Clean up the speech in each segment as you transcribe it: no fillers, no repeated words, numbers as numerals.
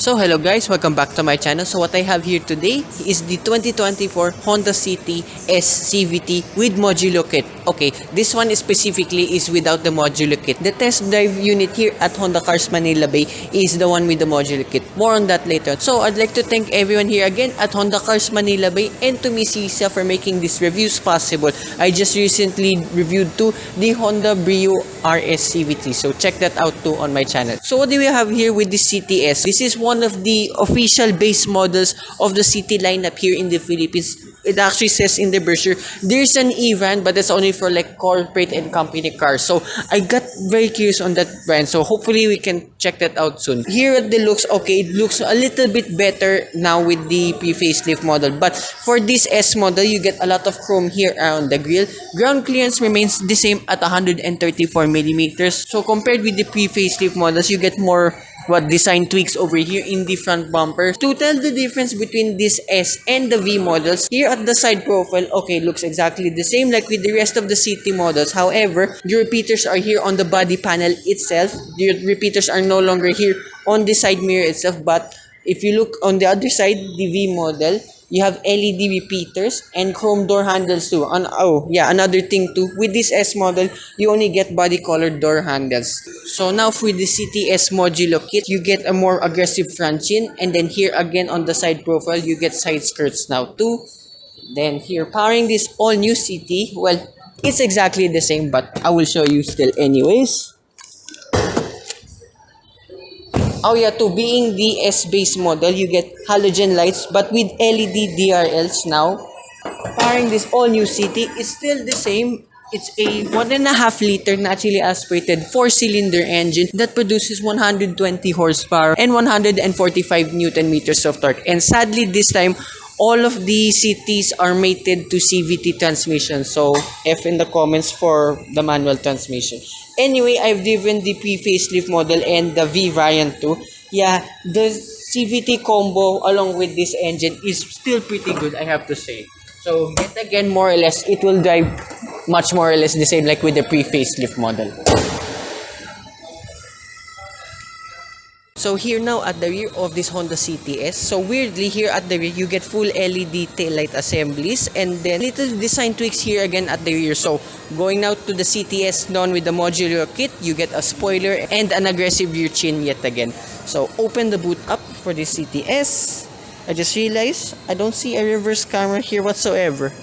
So hello guys, welcome back to my channel. So what I have here today is the 2024 Honda City S CVT with Modulo kit. Okay, this one specifically is without the Modulo kit. The test drive unit here at Honda Cars Manila Bay is the one with the Modulo kit. More on that later. So I'd like to thank everyone here again at Honda Cars Manila Bay and to Miss Isa for making these reviews possible. I just recently reviewed the Honda Brio RS CVT. So check that out too on my channel. So what do we have here with the CTS? This is one of the official base models of the city lineup here in the Philippines. It actually says in the brochure there's an E-van, but that's only for like corporate and company cars. So I got very curious on that brand. So hopefully we can check that out soon. Here at the looks, okay, it looks a little bit better now with the pre-facelift model. But for this S model, you get a lot of chrome here around the grille. Ground clearance remains the same at 134 millimeters. So compared with the pre-facelift models, you get more design tweaks over here in the front bumper. To tell the difference between this S and the V models, here at the side profile, okay, looks exactly the same like with the rest of the city models. However, the repeaters are here on the body panel itself. The repeaters are no longer here on the side mirror itself, but if you look on the other side, the V model, you have LED repeaters and chrome door handles too. Another thing too, with this S model, you only get body colored door handles. So now for the CTS Modulo kit, you get a more aggressive front chin, and then here again on the side profile, you get side skirts now too. Then here, powering this all new CT, well, it's exactly the same, but I will show you still anyways. Oh yeah, to being the S-base model, you get halogen lights, but with LED DRLs now. Powering this all-new CT, it's still the same. It's a 1.5 liter naturally aspirated 4-cylinder engine that produces 120 horsepower and 145 Newton meters of torque. And sadly, this time, all of the CTs are mated to CVT transmission. So, F in the comments for the manual transmission. Anyway, I've driven the pre-facelift model and the V variant too. Yeah, the CVT combo along with this engine is still pretty good, I have to say. So, yet again, more or less, it will drive much more or less the same like with the pre-facelift model. So here now at the rear of this Honda CTS, so weirdly here at the rear you get full LED taillight assemblies and then little design tweaks here again at the rear. So going now to the CTS done with the modular kit, you get a spoiler and an aggressive rear chin yet again. So open the boot up for this CTS. I just realized I don't see a reverse camera here whatsoever.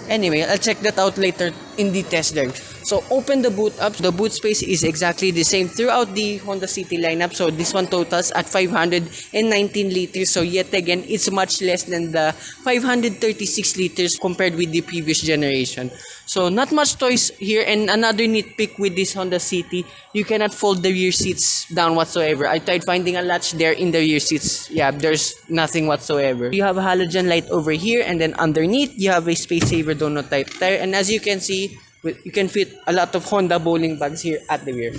Anyway, I'll check that out later in the test drive. So open the boot up. The boot space is exactly the same throughout the Honda City lineup. So this one totals at 519 liters. So yet again, it's much less than the 536 liters compared with the previous generation. So not much toys here. And another nitpick with this Honda City, you cannot fold the rear seats down whatsoever. I tried finding a latch there in the rear seats. Yeah, there's nothing whatsoever. You have a halogen light over here, and then underneath you have a space saver donut type tire. And as you can see, you can fit a lot of Honda bowling bags here at the rear.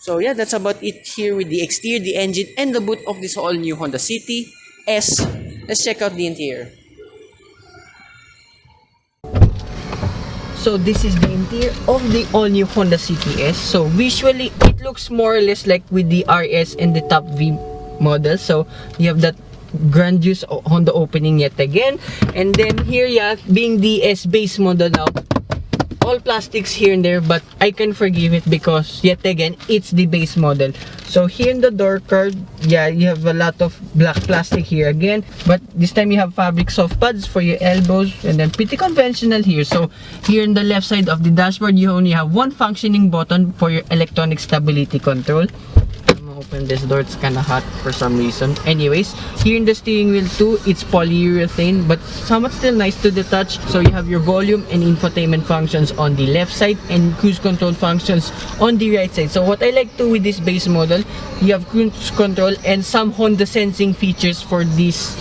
So yeah, that's about it here with the exterior, the engine, and the boot of this all new Honda City S. Let's check out the interior. So this is the interior of the all new Honda City S. So visually, it looks more or less like with the RS and the top V model. So you have that grandiose Honda opening yet again. And then here, yeah, being the S base model now, all plastics here and there, but I can forgive it because yet again it's the base model. So here in the door card, yeah, you have a lot of black plastic here again, but this time you have fabric soft pads for your elbows, and then pretty conventional here. So here in the left side of the dashboard, you only have one functioning button for your electronic stability control. Open this door, it's kind of hot for some reason. Anyways, here in the steering wheel too, it's polyurethane but somewhat still nice to the touch. So you have your volume and infotainment functions on the left side and cruise control functions on the right side. So what I like too with this base model, you have cruise control and some Honda sensing features for this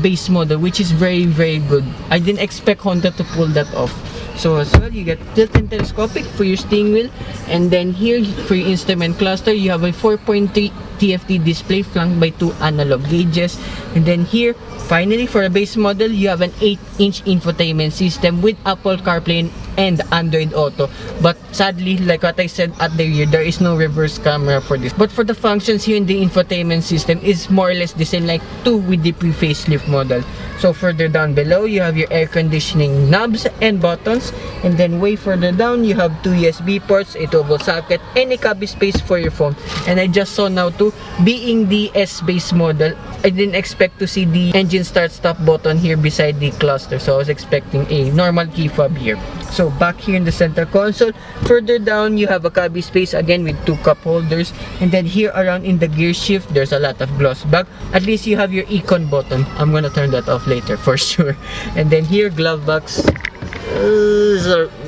base model, which is very good. I didn't expect Honda to pull that off. So as well, you get tilt and telescopic for your steering wheel, and then here for your instrument cluster, you have a 4.3 TFT display flanked by 2 analog gauges. And then here, finally for a base model, you have an 8-inch infotainment system with Apple CarPlay and and Android Auto. But sadly, like what I said at the rear, there is no reverse camera for this. But for the functions here in the infotainment system is more or less the same like 2 with the pre-facelift model. So further down below, you have your air conditioning knobs and buttons, and then way further down, you have 2 USB ports, a turbo socket, and a cubby space for your phone. And I just saw now too, being the S-base model, I didn't expect to see the engine start-stop button here beside the cluster. So I was expecting a normal key fob here. So back here in the center console, further down, you have a cubby space again with 2 cup holders. And then here around in the gear shift, there's a lot of gloss back. At least you have your icon button. I'm gonna turn that off later for sure. And then here, glove box.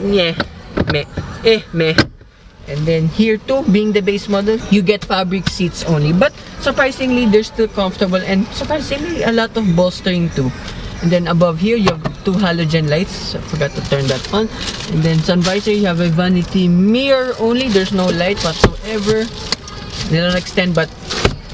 Meh. And then here too, being the base model, you get fabric seats only. But surprisingly, they're still comfortable and surprisingly a lot of bolstering too. And then above here, you have 2 halogen lights. I forgot to turn that on. And then sun visor, you have a vanity mirror only. There's no light whatsoever. They don't extend, but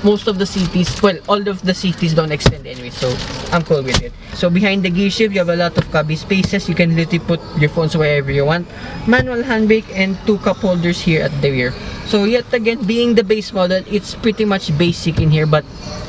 most of the CTs, well, all of the CTs don't extend anyway, so I'm cool with it. So behind the gear shift, you have a lot of cubby spaces. You can literally put your phones wherever you want. Manual handbrake and 2 cup holders here at the rear. So yet again, being the base model, it's pretty much basic in here, but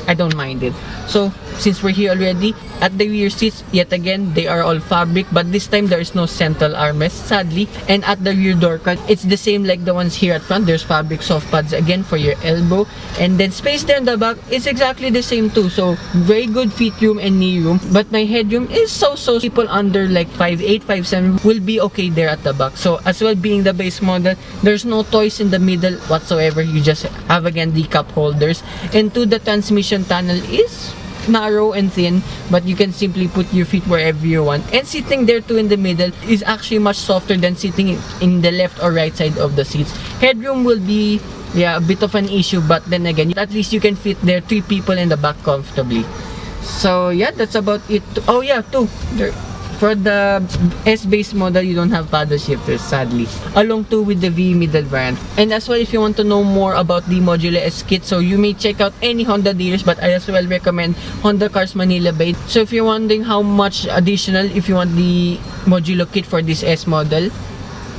I don't mind it. So since we're here already, at the rear seats, yet again, they are all fabric, but this time there is no central armrest, sadly. And at the rear door cut, it's the same like the ones here at front. There's fabric soft pads again for your elbow, and then space there in the back is exactly the same too. So very good feet room and knee room, but my headroom is so people under like 5'8", 5'7" will be okay there at the back. So as well, being the base model, there's no toys in the middle whatsoever. You just have again the cup holders, and to the transmission tunnel is narrow and thin, but you can simply put your feet wherever you want. And sitting there too in the middle is actually much softer than sitting in the left or right side of the seats. Headroom will be a bit of an issue, but then again, at least you can fit there 3 people in the back comfortably. So yeah, that's about it. Oh yeah, for the S-base model, you don't have paddle shifters, sadly. Along too with the V middle variant. And as well, if you want to know more about the Modulo S kit, so you may check out any Honda dealers, but I as well recommend Honda Cars Manila Bay. So if you're wondering how much additional, if you want the Modulo kit for this S model,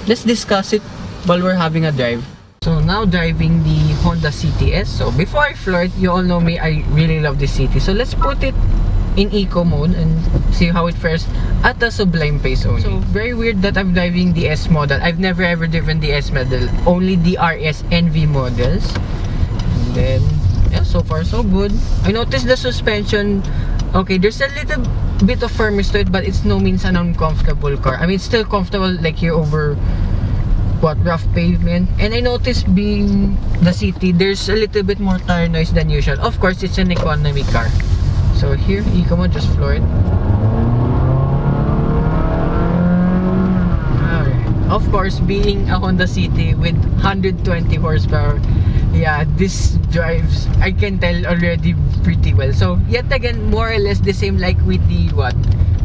let's discuss it while we're having a drive. So now driving the Honda CTS. So before I floor it, you all know me, I really love this city. So let's put it in eco mode and see how it fares at a sublime pace only. So very weird that I'm driving the S model. I've never ever driven the S model, only the RS and V models. And then yeah, so far so good. I noticed the suspension, okay, there's a little bit of firmness to it, but it's no means an uncomfortable car. I mean, it's still comfortable like here over rough pavement. And I noticed being the city, there's a little bit more tire noise than usual. Of course, it's an economy car. So here, eco mode, just floor it. Alright. Of course, being a Honda City with 120 horsepower, yeah, this drives, I can tell already pretty well. So yet again, more or less the same like with the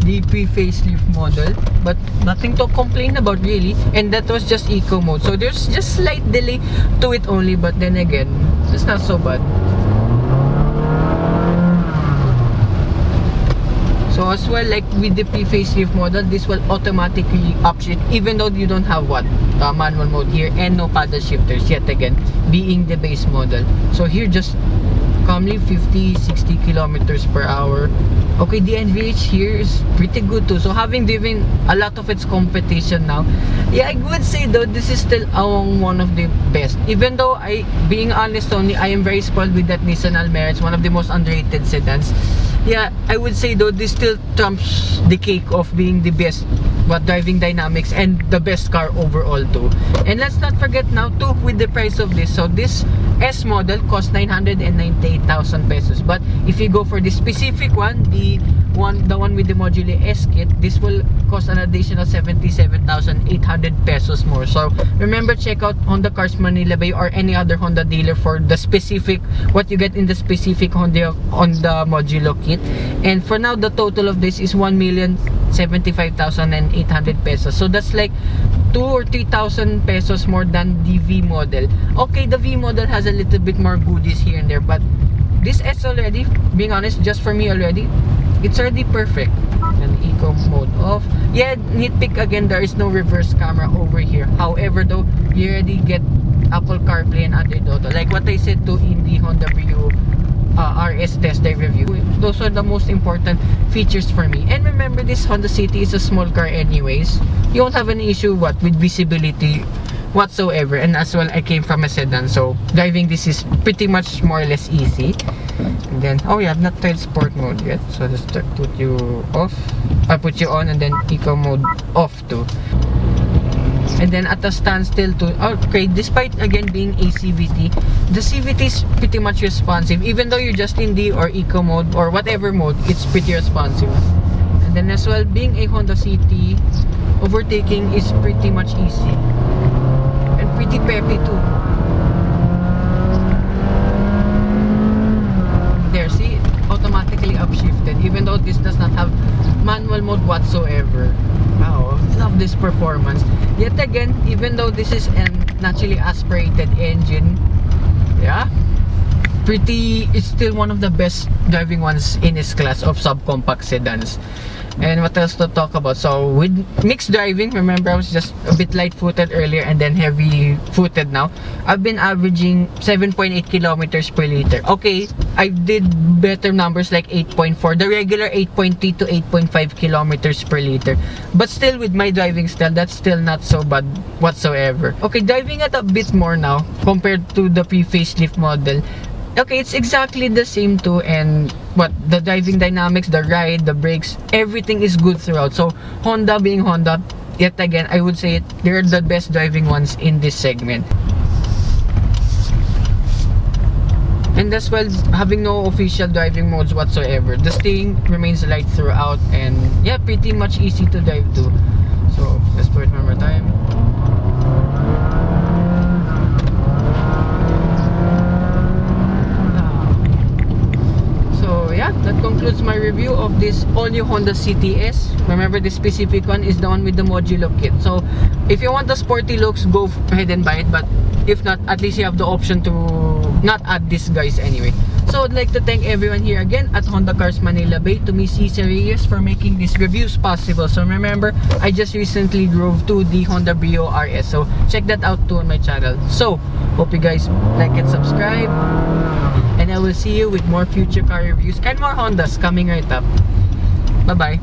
the pre-facelift model, but nothing to complain about really. And that was just eco mode, so there's just slight delay to it only, but then again, it's not so bad. So as well, like with the pre-facelift model, this will automatically upshift even though you don't have manual mode here and no paddle shifters, yet again being the base model. So here just calmly 50-60 kilometers per hour. Okay, the NVH here is pretty good too. So having driven a lot of its competition now, yeah, I would say though this is still one of the best. Even though being honest only, I am very spoiled with that Nissan Almera. It's one of the most underrated sedans. Yeah, I would say though this still trumps the cake of being the best driving dynamics and the best car overall too. And let's not forget now too with the price of this. So this S model costs 998,000 pesos. But if you go for the specific one, the one with the Modulo S kit, this will cost an additional 77,800 pesos more. So remember, check out Honda Cars Manila Bay or any other Honda dealer for the specific what you get in the specific Honda Modulo kit. And for now, the total of this is 1,075,800 pesos. So that's like 2,000 or 3,000 pesos more than the V model. Okay, the V model has a little bit more goodies here and there, but this S already, being honest, just for me already, it's already perfect. And eco mode off. Yeah, nitpick again, there is no reverse camera over here. However though, you already get Apple CarPlay and Android Auto. Like what I said to in the Honda Brio RS test drive review, those are the most important features for me. And remember, this Honda City is a small car anyways. You won't have an issue with visibility whatsoever. And as well, I came from a sedan, so driving this is pretty much more or less easy. And then, oh yeah, I've not tried sport mode yet, so just put you off. I put you on, and then eco mode off too. And then at a standstill too. Okay, despite again being a CVT, the CVT is pretty much responsive. Even though you're just in D or eco mode or whatever mode, it's pretty responsive. And then as well, being a Honda City, overtaking is pretty much easy and pretty peppy too. There, see, automatically upshifted, even though this does not have manual mode whatsoever. Wow, love this performance. Yet again, even though this is a naturally aspirated engine, yeah, it's still one of the best driving ones in its class of subcompact sedans. And what else to talk about? So with mixed driving, remember I was just a bit light-footed earlier and then heavy-footed now. I've been averaging 7.8 kilometers per liter. Okay, I did better numbers like 8.4. The regular 8.3 to 8.5 kilometers per liter. But still, with my driving style, that's still not so bad whatsoever. Okay, driving at a bit more now compared to the pre-facelift model. Okay, it's exactly the same too, and the driving dynamics, the ride, the brakes, everything is good throughout. So Honda being Honda, yet again, I would say they're the best driving ones in this segment. And as well, having no official driving modes whatsoever, the steering remains light throughout, and yeah, pretty much easy to drive too. So let's do it one more time. Yeah, that concludes my review of this all-new Honda City S. Remember, this specific one is the one with the Modulo kit. So, if you want the sporty looks, go ahead and buy it. But if not, at least you have the option to not add this, guys, anyway. So, I'd like to thank everyone here again at Honda Cars Manila Bay, to Miss Cesar Reyes for making these reviews possible. So, remember, I just recently drove to the Honda Brio RS. So, check that out too on my channel. So, hope you guys like and subscribe. And I will see you with more future car reviews and more Hondas coming right up. Bye-bye.